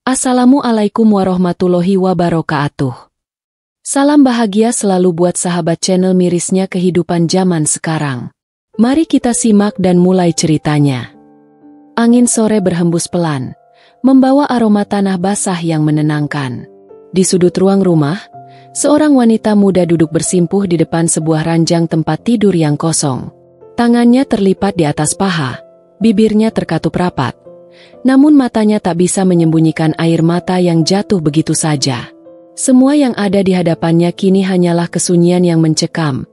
Assalamualaikum warahmatullahi wabarakatuh. Salam bahagia selalu buat sahabat channel mirisnya kehidupan zaman sekarang. Mari kita simak dan mulai ceritanya. Angin sore berhembus pelan, membawa aroma tanah basah yang menenangkan. Di sudut ruang rumah, seorang wanita muda duduk bersimpuh di depan sebuah ranjang tempat tidur yang kosong. Tangannya terlipat di atas paha, bibirnya terkatup rapat. Namun matanya tak bisa menyembunyikan air mata yang jatuh begitu saja. Semua yang ada di hadapannya kini hanyalah kesunyian yang mencekam,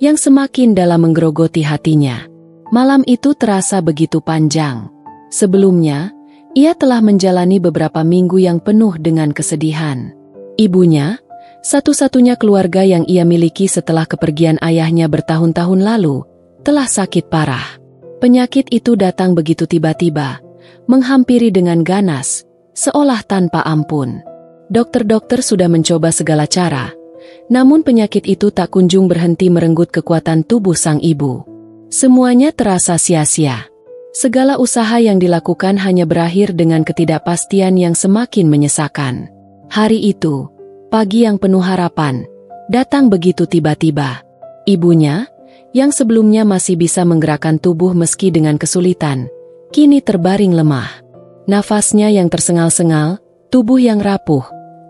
yang semakin dalam menggerogoti hatinya. Malam itu terasa begitu panjang. Sebelumnya, ia telah menjalani beberapa minggu yang penuh dengan kesedihan. Ibunya, satu-satunya keluarga yang ia miliki setelah kepergian ayahnya bertahun-tahun lalu, telah sakit parah. Penyakit itu datang begitu tiba-tiba, menghampiri dengan ganas, seolah tanpa ampun. Dokter-dokter sudah mencoba segala cara, namun penyakit itu tak kunjung berhenti merenggut kekuatan tubuh sang ibu. Semuanya terasa sia-sia. Segala usaha yang dilakukan hanya berakhir dengan ketidakpastian yang semakin menyesakan. Hari itu, pagi yang penuh harapan, datang begitu tiba-tiba. Ibunya, yang sebelumnya masih bisa menggerakkan tubuh meski dengan kesulitan, kini terbaring lemah. Nafasnya yang tersengal-sengal, tubuh yang rapuh,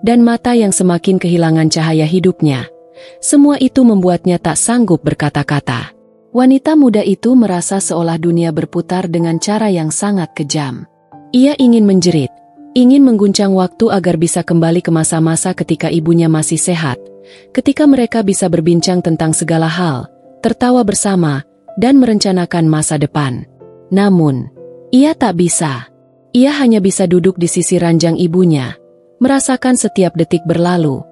dan mata yang semakin kehilangan cahaya hidupnya. Semua itu membuatnya tak sanggup berkata-kata. Wanita muda itu merasa seolah dunia berputar dengan cara yang sangat kejam. Ia ingin menjerit, ingin mengguncang waktu agar bisa kembali ke masa-masa ketika ibunya masih sehat, ketika mereka bisa berbincang tentang segala hal, tertawa bersama, dan merencanakan masa depan. Namun, ia tak bisa. Ia hanya bisa duduk di sisi ranjang ibunya, merasakan setiap detik berlalu,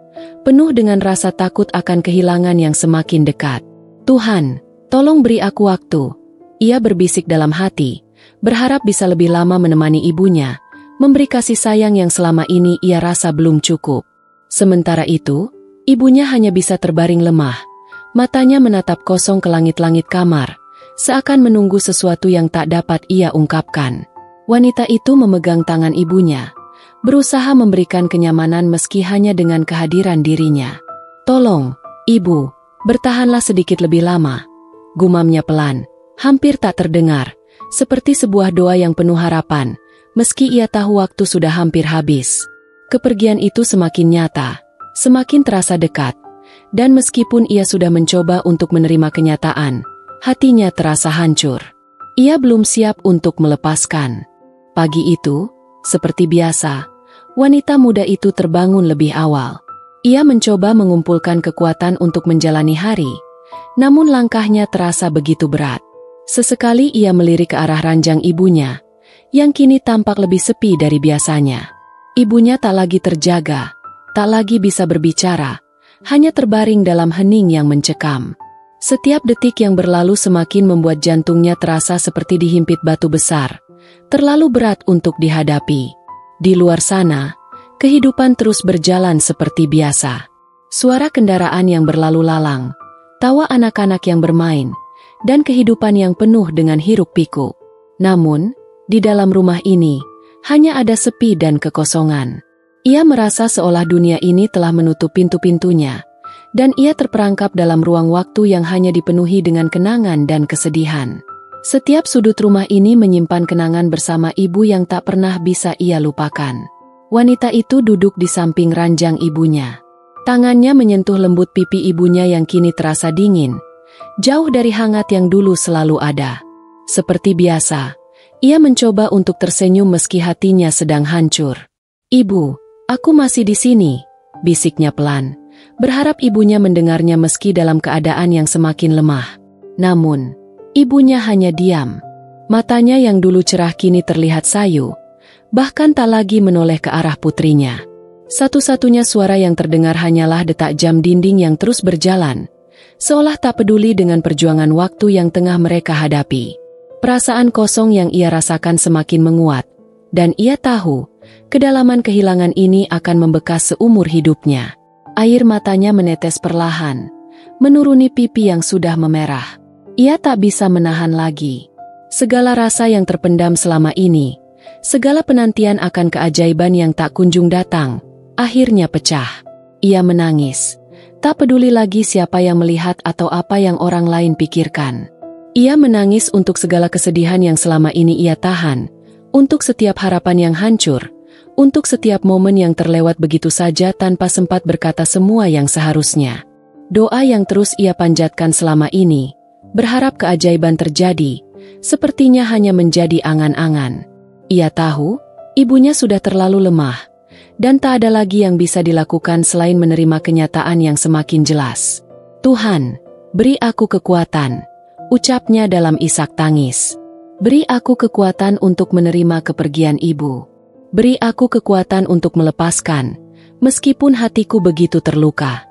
penuh dengan rasa takut akan kehilangan yang semakin dekat. Tuhan, tolong beri aku waktu. Ia berbisik dalam hati, berharap bisa lebih lama menemani ibunya, memberi kasih sayang yang selama ini ia rasa belum cukup. Sementara itu, ibunya hanya bisa terbaring lemah, matanya menatap kosong ke langit-langit kamar, seakan menunggu sesuatu yang tak dapat ia ungkapkan. Wanita itu memegang tangan ibunya, berusaha memberikan kenyamanan meski hanya dengan kehadiran dirinya. "Tolong, Ibu, bertahanlah sedikit lebih lama," gumamnya pelan, hampir tak terdengar, seperti sebuah doa yang penuh harapan, meski ia tahu waktu sudah hampir habis. Kepergian itu semakin nyata, semakin terasa dekat, dan meskipun ia sudah mencoba untuk menerima kenyataan, hatinya terasa hancur. Ia belum siap untuk melepaskan. Pagi itu, seperti biasa, wanita muda itu terbangun lebih awal. Ia mencoba mengumpulkan kekuatan untuk menjalani hari, namun langkahnya terasa begitu berat. Sesekali ia melirik ke arah ranjang ibunya, yang kini tampak lebih sepi dari biasanya. Ibunya tak lagi terjaga, tak lagi bisa berbicara, hanya terbaring dalam hening yang mencekam. Setiap detik yang berlalu semakin membuat jantungnya terasa seperti dihimpit batu besar, terlalu berat untuk dihadapi. Di luar sana, kehidupan terus berjalan seperti biasa. Suara kendaraan yang berlalu lalang, tawa anak-anak yang bermain, dan kehidupan yang penuh dengan hiruk-pikuk. Namun, di dalam rumah ini, hanya ada sepi dan kekosongan. Ia merasa seolah dunia ini telah menutup pintu-pintunya, dan ia terperangkap dalam ruang waktu yang hanya dipenuhi dengan kenangan dan kesedihan. Setiap sudut rumah ini menyimpan kenangan bersama ibu yang tak pernah bisa ia lupakan. Wanita itu duduk di samping ranjang ibunya. Tangannya menyentuh lembut pipi ibunya yang kini terasa dingin, jauh dari hangat yang dulu selalu ada. Seperti biasa, ia mencoba untuk tersenyum meski hatinya sedang hancur. "Ibu, aku masih di sini," bisiknya pelan, berharap ibunya mendengarnya meski dalam keadaan yang semakin lemah. Namun, ibunya hanya diam. Matanya yang dulu cerah kini terlihat sayu, bahkan tak lagi menoleh ke arah putrinya. Satu-satunya suara yang terdengar hanyalah detak jam dinding yang terus berjalan, seolah tak peduli dengan perjuangan waktu yang tengah mereka hadapi. Perasaan kosong yang ia rasakan semakin menguat, dan ia tahu, kedalaman kehilangan ini akan membekas seumur hidupnya. Air matanya menetes perlahan, menuruni pipi yang sudah memerah. Ia tak bisa menahan lagi. Segala rasa yang terpendam selama ini, Segala penantian akan keajaiban yang tak kunjung datang, akhirnya pecah. Ia menangis. Tak peduli lagi siapa yang melihat atau apa yang orang lain pikirkan. Ia menangis untuk segala kesedihan yang selama ini ia tahan, untuk setiap harapan yang hancur, untuk setiap momen yang terlewat begitu saja tanpa sempat berkata semua yang seharusnya. Doa yang terus ia panjatkan selama ini, berharap keajaiban terjadi, sepertinya hanya menjadi angan-angan. Ia tahu, ibunya sudah terlalu lemah, dan tak ada lagi yang bisa dilakukan selain menerima kenyataan yang semakin jelas. Tuhan, beri aku kekuatan, ucapnya dalam isak tangis. Beri aku kekuatan untuk menerima kepergian ibu. Beri aku kekuatan untuk melepaskan, meskipun hatiku begitu terluka.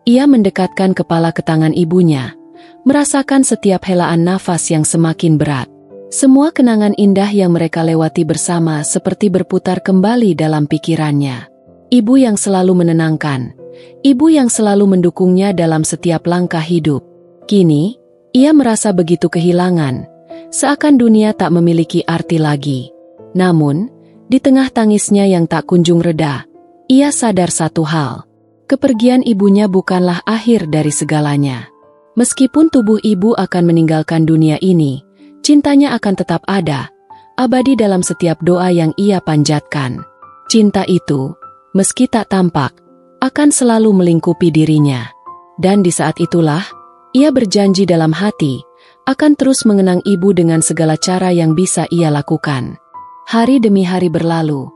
Ia mendekatkan kepala ke tangan ibunya, merasakan setiap helaan nafas yang semakin berat. Semua kenangan indah yang mereka lewati bersama seperti berputar kembali dalam pikirannya. Ibu yang selalu menenangkan, ibu yang selalu mendukungnya dalam setiap langkah hidup. Kini, ia merasa begitu kehilangan, seakan dunia tak memiliki arti lagi. Namun, di tengah tangisnya yang tak kunjung reda, ia sadar satu hal. Kepergian ibunya bukanlah akhir dari segalanya. Meskipun tubuh ibu akan meninggalkan dunia ini, cintanya akan tetap ada, abadi dalam setiap doa yang ia panjatkan. Cinta itu, meski tak tampak, akan selalu melingkupi dirinya. Dan di saat itulah, ia berjanji dalam hati, akan terus mengenang ibu dengan segala cara yang bisa ia lakukan. Hari demi hari berlalu,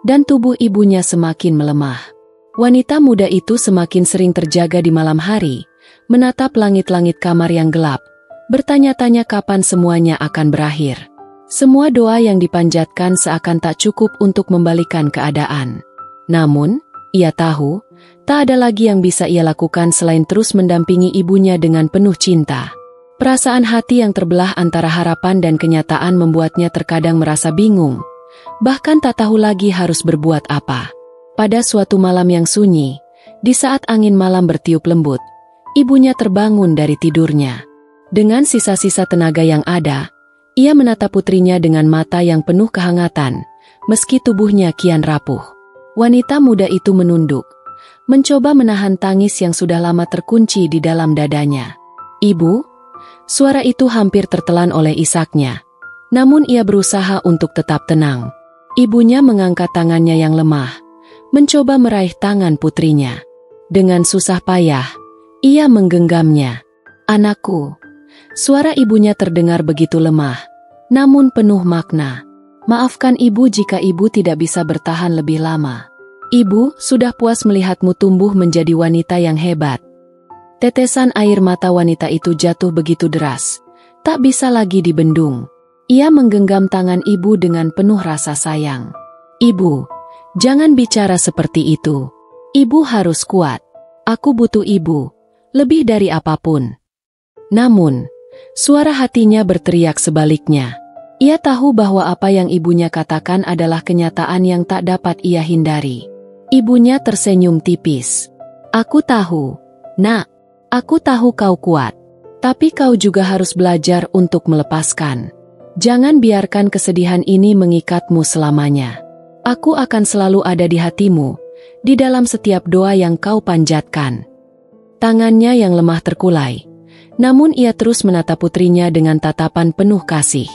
dan tubuh ibunya semakin melemah. Wanita muda itu semakin sering terjaga di malam hari, menatap langit-langit kamar yang gelap, bertanya-tanya kapan semuanya akan berakhir. Semua doa yang dipanjatkan seakan tak cukup untuk membalikan keadaan. Namun, ia tahu, tak ada lagi yang bisa ia lakukan selain terus mendampingi ibunya dengan penuh cinta. Perasaan hati yang terbelah antara harapan dan kenyataan membuatnya terkadang merasa bingung, bahkan tak tahu lagi harus berbuat apa. Pada suatu malam yang sunyi, di saat angin malam bertiup lembut, ibunya terbangun dari tidurnya. Dengan sisa-sisa tenaga yang ada, ia menatap putrinya dengan mata yang penuh kehangatan, meski tubuhnya kian rapuh. Wanita muda itu menunduk, mencoba menahan tangis yang sudah lama terkunci di dalam dadanya. "Ibu?" Suara itu hampir tertelan oleh isaknya. Namun ia berusaha untuk tetap tenang. Ibunya mengangkat tangannya yang lemah, mencoba meraih tangan putrinya. Dengan susah payah, ia menggenggamnya. "Anakku." Suara ibunya terdengar begitu lemah, namun penuh makna. "Maafkan ibu jika ibu tidak bisa bertahan lebih lama. Ibu sudah puas melihatmu tumbuh menjadi wanita yang hebat." Tetesan air mata wanita itu jatuh begitu deras, tak bisa lagi dibendung. Ia menggenggam tangan ibu dengan penuh rasa sayang. "Ibu, jangan bicara seperti itu. Ibu harus kuat. Aku butuh ibu, lebih dari apapun." Namun, suara hatinya berteriak sebaliknya. Ia tahu bahwa apa yang ibunya katakan adalah kenyataan yang tak dapat ia hindari. Ibunya tersenyum tipis. "Aku tahu, Nak. Aku tahu kau kuat. Tapi kau juga harus belajar untuk melepaskan. Jangan biarkan kesedihan ini mengikatmu selamanya. Aku akan selalu ada di hatimu, di dalam setiap doa yang kau panjatkan." Tangannya yang lemah terkulai. Namun ia terus menatap putrinya dengan tatapan penuh kasih.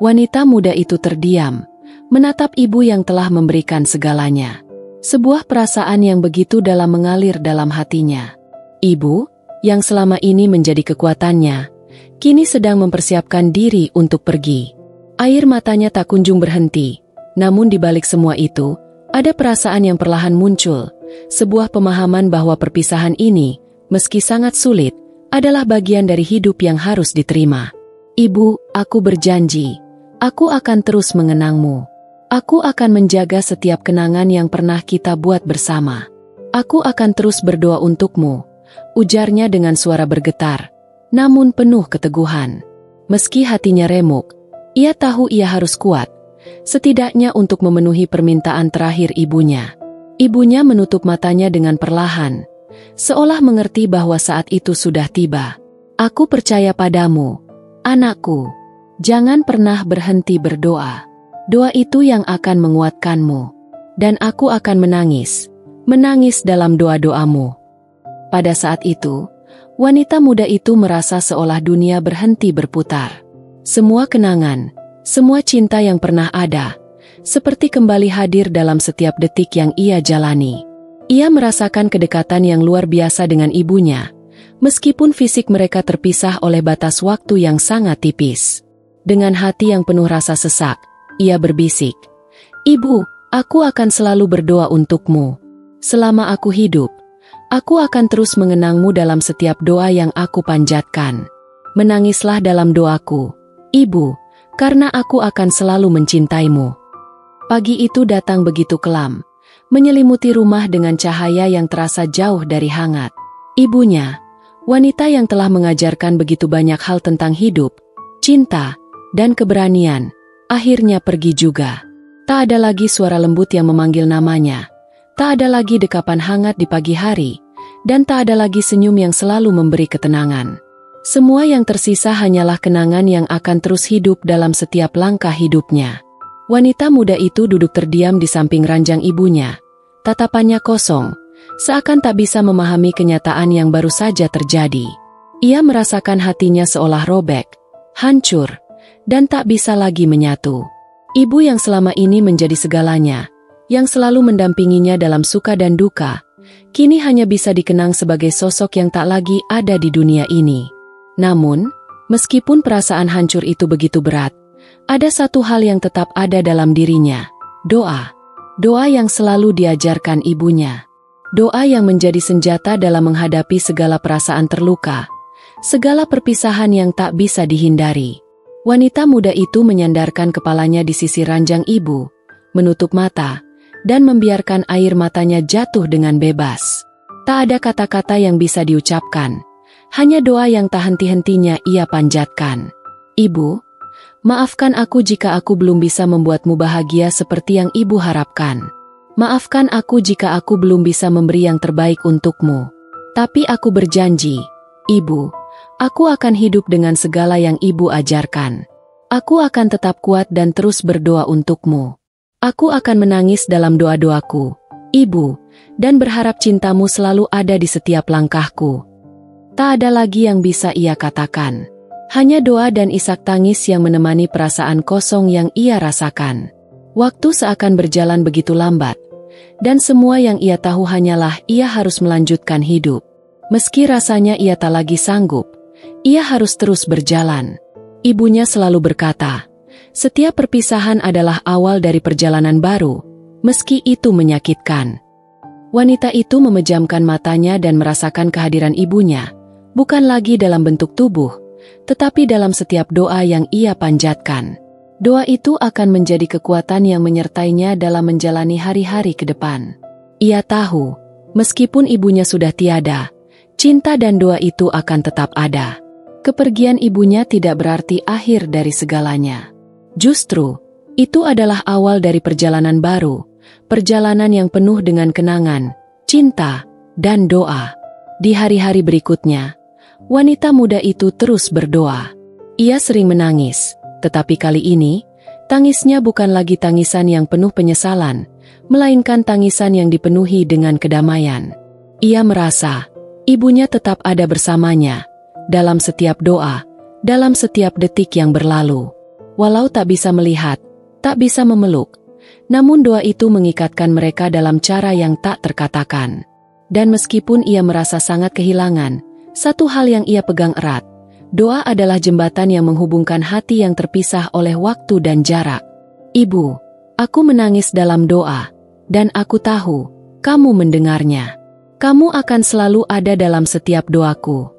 Wanita muda itu terdiam, menatap ibu yang telah memberikan segalanya. Sebuah perasaan yang begitu dalam mengalir dalam hatinya. Ibu, yang selama ini menjadi kekuatannya, kini sedang mempersiapkan diri untuk pergi. Air matanya tak kunjung berhenti, namun di balik semua itu, ada perasaan yang perlahan muncul, sebuah pemahaman bahwa perpisahan ini, meski sangat sulit, adalah bagian dari hidup yang harus diterima. "Ibu, aku berjanji, aku akan terus mengenangmu. Aku akan menjaga setiap kenangan yang pernah kita buat bersama. Aku akan terus berdoa untukmu," ujarnya dengan suara bergetar, namun penuh keteguhan. Meski hatinya remuk, ia tahu ia harus kuat, setidaknya untuk memenuhi permintaan terakhir ibunya. Ibunya menutup matanya dengan perlahan, seolah mengerti bahwa saat itu sudah tiba. "Aku percaya padamu, anakku. Jangan pernah berhenti berdoa." Doa itu yang akan menguatkanmu. Dan aku akan menangis dalam doa-doamu. Pada saat itu, wanita muda itu merasa seolah dunia berhenti berputar. Semua kenangan, semua cinta yang pernah ada, seperti kembali hadir dalam setiap detik yang ia jalani. Ia merasakan kedekatan yang luar biasa dengan ibunya, meskipun fisik mereka terpisah oleh batas waktu yang sangat tipis. Dengan hati yang penuh rasa sesak, ia berbisik, "Ibu, aku akan selalu berdoa untukmu. Selama aku hidup, aku akan terus mengenangmu dalam setiap doa yang aku panjatkan. Menangislah dalam doaku, Ibu, karena aku akan selalu mencintaimu." Pagi itu datang begitu kelam, menyelimuti rumah dengan cahaya yang terasa jauh dari hangat. Ibunya, wanita yang telah mengajarkan begitu banyak hal tentang hidup, cinta, dan keberanian, akhirnya pergi juga. Tak ada lagi suara lembut yang memanggil namanya, tak ada lagi dekapan hangat di pagi hari, dan tak ada lagi senyum yang selalu memberi ketenangan. Semua yang tersisa hanyalah kenangan yang akan terus hidup dalam setiap langkah hidupnya. Wanita muda itu duduk terdiam di samping ranjang ibunya. Tatapannya kosong, seakan tak bisa memahami kenyataan yang baru saja terjadi. Ia merasakan hatinya seolah robek, hancur, dan tak bisa lagi menyatu. Ibu yang selama ini menjadi segalanya, yang selalu mendampinginya dalam suka dan duka, kini hanya bisa dikenang sebagai sosok yang tak lagi ada di dunia ini. Namun, meskipun perasaan hancur itu begitu berat, ada satu hal yang tetap ada dalam dirinya, doa. Doa yang selalu diajarkan ibunya. Doa yang menjadi senjata dalam menghadapi segala perasaan terluka, segala perpisahan yang tak bisa dihindari. Wanita muda itu menyandarkan kepalanya di sisi ranjang ibu, menutup mata, dan membiarkan air matanya jatuh dengan bebas. Tak ada kata-kata yang bisa diucapkan, hanya doa yang tak henti-hentinya ia panjatkan. "Ibu, maafkan aku jika aku belum bisa membuatmu bahagia seperti yang ibu harapkan. Maafkan aku jika aku belum bisa memberi yang terbaik untukmu. Tapi aku berjanji, Ibu, aku akan hidup dengan segala yang ibu ajarkan. Aku akan tetap kuat dan terus berdoa untukmu. Aku akan menangis dalam doa-doaku, Ibu, dan berharap cintamu selalu ada di setiap langkahku." Tak ada lagi yang bisa ia katakan. Hanya doa dan isak tangis yang menemani perasaan kosong yang ia rasakan. Waktu seakan berjalan begitu lambat, dan semua yang ia tahu hanyalah ia harus melanjutkan hidup. Meski rasanya ia tak lagi sanggup, ia harus terus berjalan. Ibunya selalu berkata, setiap perpisahan adalah awal dari perjalanan baru, meski itu menyakitkan. Wanita itu memejamkan matanya dan merasakan kehadiran ibunya, bukan lagi dalam bentuk tubuh, tetapi dalam setiap doa yang ia panjatkan. Doa itu akan menjadi kekuatan yang menyertainya dalam menjalani hari-hari ke depan. Ia tahu, meskipun ibunya sudah tiada, cinta dan doa itu akan tetap ada. Kepergian ibunya tidak berarti akhir dari segalanya. Justru, itu adalah awal dari perjalanan baru, perjalanan yang penuh dengan kenangan, cinta, dan doa. Di hari-hari berikutnya, wanita muda itu terus berdoa. Ia sering menangis, tetapi kali ini, tangisnya bukan lagi tangisan yang penuh penyesalan, melainkan tangisan yang dipenuhi dengan kedamaian. Ia merasa, ibunya tetap ada bersamanya, dalam setiap doa, dalam setiap detik yang berlalu. Walau tak bisa melihat, tak bisa memeluk, namun doa itu mengikatkan mereka dalam cara yang tak terkatakan. Dan meskipun ia merasa sangat kehilangan, satu hal yang ia pegang erat, doa adalah jembatan yang menghubungkan hati yang terpisah oleh waktu dan jarak. Ibu, aku menangis dalam doa, dan aku tahu, kamu mendengarnya. Kamu akan selalu ada dalam setiap doaku.